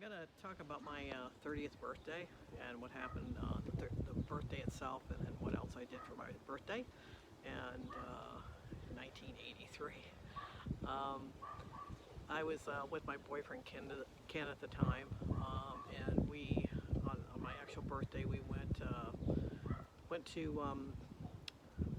gonna talk about my 30th birthday and what happened on the birthday itself, and then what else I did for my birthday, and 1983. Um, I was with my boyfriend Ken at the time, and we on my actual birthday we went to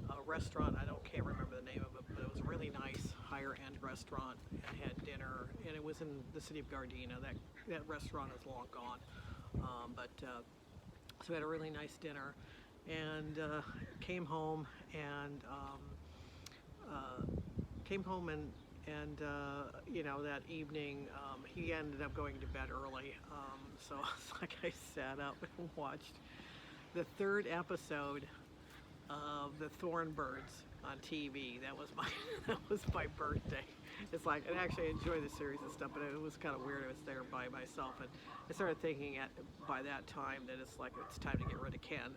a restaurant. Can't remember the name of it, but it was a really nice higher end restaurant, and had dinner, and it was in the city of Gardena. That restaurant is long gone, so we had a really nice dinner, and came home and that evening he ended up going to bed early, so it's like I sat up and watched the third episode of the Thorn on TV. That was my that was my birthday. It's like, and actually I enjoy the series and stuff, but it was kind of weird. I was there by myself, and I started thinking by that time that it's like it's time to get rid of Ken.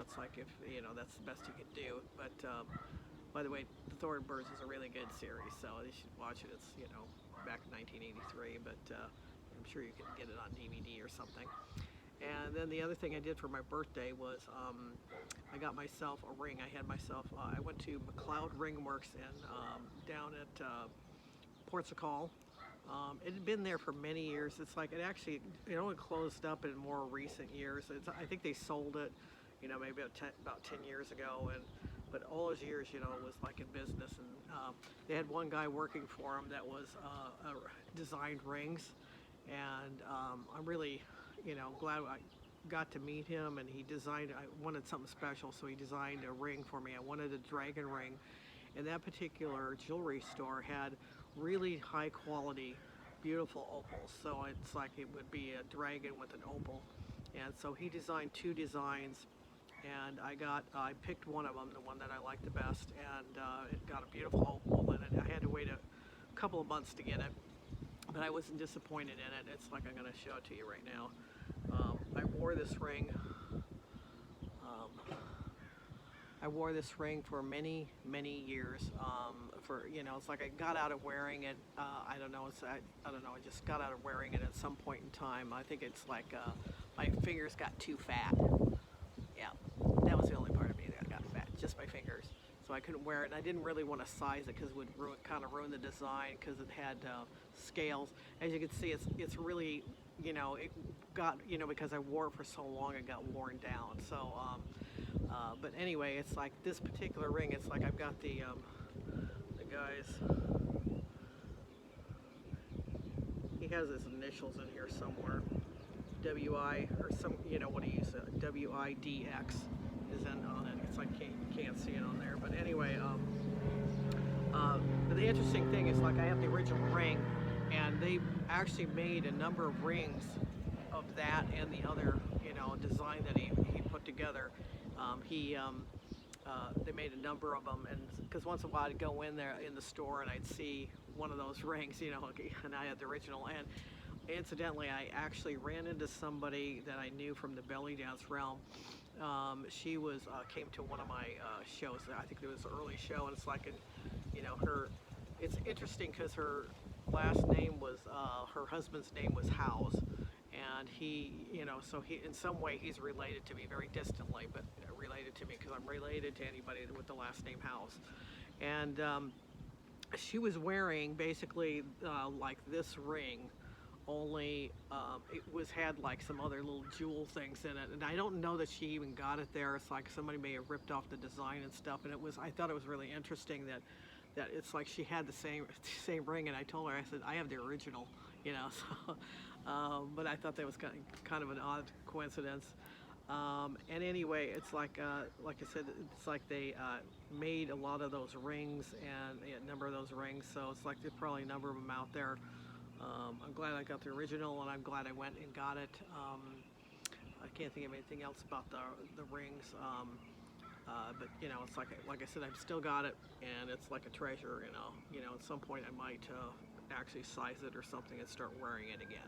It's like, if that's the best you can do. But by the way, the Thorn is a really good series, so you should watch it. It's back in 1983, but I'm sure you can get it on DVD or something. And then the other thing I did for my birthday was I got myself a ring. I went to McCloud Ringworks down at Portugal. It had been there for many years. It's like it only closed up in more recent years. I think they sold it, maybe about 10 years ago, but all those years, it was like in business, and they had one guy working for them that was designed rings, and I'm really, glad I got to meet him, and I wanted something special, so he designed a ring for me. I wanted a dragon ring, and that particular jewelry store had really high quality, beautiful opals, so it's like it would be a dragon with an opal. And so he designed two designs, and I picked one of them, the one that I liked the best, and it got a beautiful opal in it. I had to wait a couple of months to get it, but I wasn't disappointed in it. It's like, I'm going to show it to you right now. I wore this ring. I wore this ring for many, many years. It's like I got out of wearing it. I don't know. I just got out of wearing it at some point in time. I think it's like my fingers got too fat. Yeah, that was the only part of me that got fat, just my fingers. So I couldn't wear it, and I didn't really want to size it because it would kind of ruin the design, because it had scales. As you can see, it's really, it got, because I wore it for so long, it got worn down. So, but anyway, it's like this particular ring, it's like I've got the guy's, he has his initials in here somewhere. WI, or some, what he used, WIDX is on it. It's like you can't see it on there, but anyway, but the interesting thing is, like, I have the original ring, and they actually made a number of rings of that and the other, design that he put together. They made a number of them, and because once in a while I'd go in there in the store and I'd see one of those rings, and I had the original. And incidentally, I actually ran into somebody that I knew from the belly dance realm. She came to one of my shows. I think it was an early show, and it's like, it's interesting because her last name was, her husband's name was Howes, and so he, in some way, he's related to me, very distantly, but related to me because I'm related to anybody with the last name Howes. And she was wearing basically like this ring, only it had like some other little jewel things in it, and I don't know that she even got it there. It's like somebody may have ripped off the design and stuff, and I thought it was really interesting that it's like she had the same ring, and I told her, I said, I have the original, so but I thought that was kind of an odd coincidence. And anyway, it's like I said, it's like they made a lot of those rings, and a number of those rings, so it's like there's probably a number of them out there. I'm glad I got the original, and I'm glad I went and got it. I can't think of anything else about the rings, but it's like I said, I've still got it, and it's like a treasure. At some point I might actually size it or something and start wearing it again.